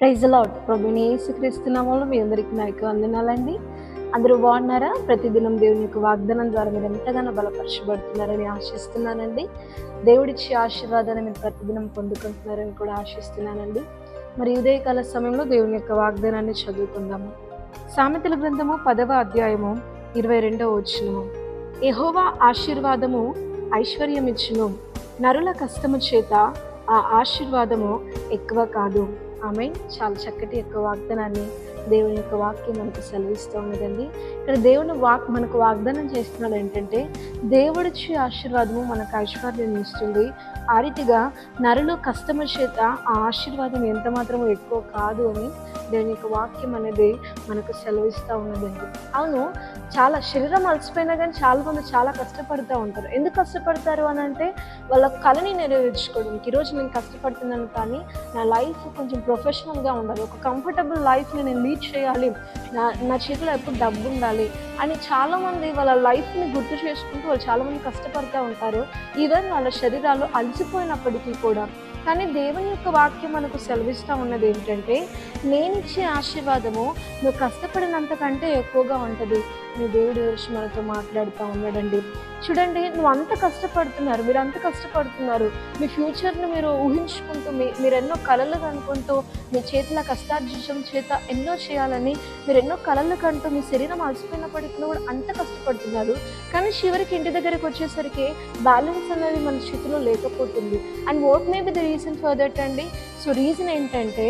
Praise the lord. ప్రభువైన యేసుక్రీస్తు నామములో మీ అందరికీ నా యొక్క వందనాలండి. అందరూ బాగున్నారా? ప్రతిదినం దేవుని యొక్క వాగ్దానం ద్వారా మీరు ఎంతగానో బలపరచబడుతున్నారని ఆశిస్తున్నానండి. దేవుడిచ్చే ఆశీర్వాదాన్ని మీరు ప్రతిదినం పొందుకుంటున్నారని కూడా ఆశిస్తున్నానండి. మరి ఉదయకాల సమయంలో దేవుని యొక్క వాగ్దానాన్ని చదువుకుందాము. సామెతల గ్రంథము 10వ అధ్యాయము 22వ వచనము. యెహోవా ఆశీర్వాదము ఐశ్వర్యమిచ్చును, నరుల కష్టము చేత ఆ ఆశీర్వాదము ఎక్కువ కాదు. ఆమేన్. చాలా చక్కటి యొక్క వాగ్దానాన్ని దేవుని యొక్క వాక్యం మనకు సెలవిస్తూ ఉన్నదండి. ఇక్కడ దేవుని మనకు వాగ్దానం చేస్తున్నాడు ఏంటంటే, దేవుడిచ్చే ఆశీర్వాదము మనకు ఐశ్వర్యం ఇస్తుంది. ఆ రీతిగా నరులు కష్టము చేత ఆ ఆశీర్వాదం ఎంత మాత్రమో ఎక్కువ కాదు అని దేవుని యొక్క వాక్యం అనేది మనకు సెలవిస్తూ ఉన్నదండి. అవును, చాలా శరీరం అలసిపోయినా కానీ చాలామంది చాలా కష్టపడుతూ ఉంటారు. ఎందుకు కష్టపడతారు అని అంటే, వాళ్ళ కళని నెరవేర్చుకోవడానికి. ఈరోజు నేను కష్టపడుతున్నాను కానీ నా లైఫ్ కొంచెం ప్రొఫెషనల్గా ఉండాలి, ఒక కంఫర్టబుల్ లైఫ్ని నేను లీడ్ చేయాలి, నా చేతిలో ఎప్పుడు డబ్బు ఉండాలి అని చాలామంది వాళ్ళ లైఫ్ని గుర్తు చేసుకుంటూ వాళ్ళు చాలామంది కష్టపడుతూ ఉంటారు. ఈవెన్ వాళ్ళ శరీరాలు అలసిపోయినప్పటికీ కూడా. కానీ దేవుని యొక్క వాక్యం మనకు సెలవిస్తూ ఉన్నది ఏంటంటే, నేనిచ్చే ఆశీర్వాదము నువ్వు కష్టపడినంత కంటే ఎక్కువగా ఉంటుంది అని దేవుడు వచ్చి మనతో మాట్లాడుతూ ఉన్నాడండి. చూడండి, నువ్వు అంత కష్టపడుతున్నారు, మీరు అంత కష్టపడుతున్నారు, మీ ఫ్యూచర్ని మీరు ఊహించుకుంటూ మీరు ఎన్నో కలలు కనుకుంటూ మీ చేతుల కష్టార్జితం చేత ఎన్నో చేయాలని మీరు ఎన్నో కలలు కంటూ మీ శరీరం అలసిపోయినప్పటికీ కూడా అంత కష్టపడుతున్నారు. కానీ చివరికి ఇంటి దగ్గరికి వచ్చేసరికి బ్యాలెన్స్ అనేది మన చేతిలో లేకపోతుంది. And what may be the reason for that అండి? సో రీజన్ ఏంటంటే,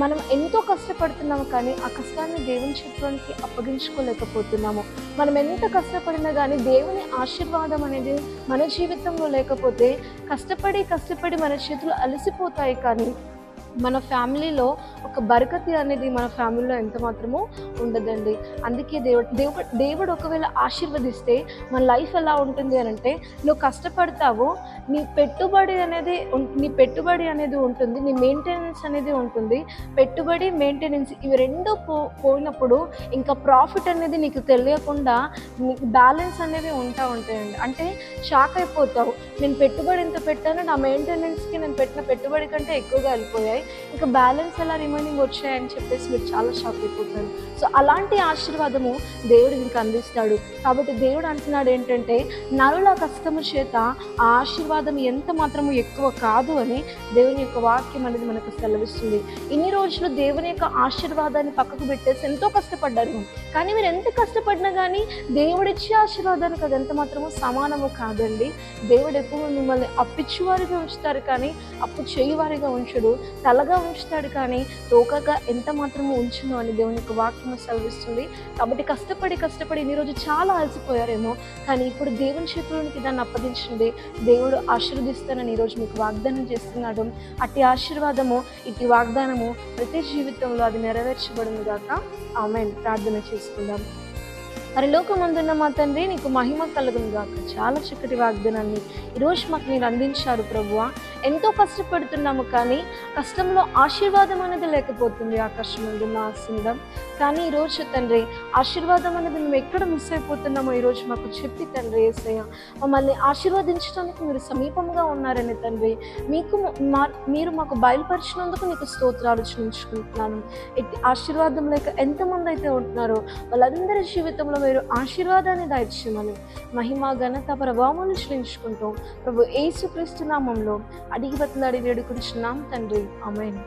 మనం ఎంతో కష్టపడుతున్నాము కానీ ఆ కష్టాన్ని దేవుని చేతిలోనికి అప్పగించుకోలేకపోతున్నాము. మనం ఎంత కష్టపడినా కానీ దేవుని ఆశీర్వాదం అనేది మన జీవితంలో లేకపోతే కష్టపడి మన చేతులు అలసిపోతాయి కానీ మన ఫ్యామిలీలో ఒక బరకతి అనేది మన ఫ్యామిలీలో ఎంత మాత్రమో ఉండదండి. అందుకే దేవుడు ఒకవేళ ఆశీర్వదిస్తే మన లైఫ్ ఎలా ఉంటుంది అని అంటే, నువ్వు కష్టపడతావు, నీ పెట్టుబడి అనేది ఉంటుంది, నీ మెయింటెనెన్స్ అనేది ఉంటుంది. పెట్టుబడి, మెయింటెనెన్స్ ఇవి రెండు పోయినప్పుడు ఇంకా ప్రాఫిట్ అనేది నీకు తెలియకుండా నీకు బ్యాలెన్స్ అనేవి ఉంటాయండి. అంటే షాక్ అయిపోతావు, నేను పెట్టుబడి ఎంత పెట్టాను, నా మెయింటెనెన్స్కి నేను పెట్టిన పెట్టుబడి కంటే ఎక్కువగా వెళ్ళిపోయాయి, ఇంకా బ్యాలెన్స్ ఎలా రిమైనింగ్ వచ్చాయని చెప్పేసి మీరు చాలా షాక్ అయిపోతారు. సో అలాంటి ఆశీర్వాదము దేవుడు మీకు అందిస్తాడు. కాబట్టి దేవుడు అంటున్నాడు ఏంటంటే, నరుల కష్టము చేత ఆ ఆశీర్వాదం ఎంత మాత్రము ఎక్కువ కాదు అని దేవుని యొక్క వాక్యం అనేది మనకు సెలవిస్తుంది. ఇన్ని రోజులు దేవుని యొక్క ఆశీర్వాదాన్ని పక్కకు పెట్టేసి ఎంతో కష్టపడ్డారు, కానీ మీరు ఎంత కష్టపడినా కానీ దేవుడిచ్చే ఆశీర్వాదానికి అది ఎంత మాత్రము సమానము కాదండి. దేవుడు ఎప్పుడు మిమ్మల్ని అప్పిచ్చేవారిగా ఉంచుతారు కానీ అప్పు చేయువారిగా ఉంచడు, తలగా ఉంచుతాడు కానీ తోకగా ఎంత మాత్రము ఉంచును అని దేవుని యొక్క వాక్యం సెలవిస్తుంది. కాబట్టి కష్టపడి ఇన్ని రోజు చాలా అలసిపోయారేమో, కానీ ఇప్పుడు దేవుని చేతుల్లోనికి దాన్ని అప్పగించండి, దేవుడు ఆశీర్వదిస్తానని ఈరోజు మీకు వాగ్దానం చేస్తున్నాడు. అట్టి ఆశీర్వాదము, ఇట్టి వాగ్దానము ప్రతి జీవితంలో అది నెరవేర్చబడును గాక. ఆమేన్. ప్రార్థన చేసుకుందాం. పరలోకమందున్న మా తండ్రి, నీకు మహిమ కలుగును గాక. చాలా చక్కటి వాగ్దానాన్ని ఈరోజు మాకు మీరు అందించారు ప్రభువా. ఎంతో కష్టపడుతున్నాము కానీ కష్టంలో ఆశీర్వాదం అనేది లేకపోతుంది. ఆకాశమందున్న ఆశీర్వాదం కానీ ఈరోజు తండ్రి ఆశీర్వాదం అనేది మేము ఎక్కడ మిస్ అయిపోతున్నామో ఈరోజు మాకు చెప్పి తండ్రి యేసయ్య, మమ్మల్ని ఆశీర్వదించడానికి మీరు సమీపంగా ఉన్నారని తండ్రి మీరు మాకు బయలుపరిచినందుకు నీకు స్తోత్రాలు చెల్లించుకుంటున్నాను. ఆశీర్వాదం లేక ఎంతమంది అయితే ఉంటున్నారో వాళ్ళందరి జీవితంలో మీరు ఆశీర్వాదాన్ని దయచేయమని మహిమ ఘనత ప్రభావాలను చెల్లించుకుంటాం ప్రభు యేసుక్రీస్తు నామములో అడిగి వేడుకుంటున్నాం తండ్రి. ఆమేన్.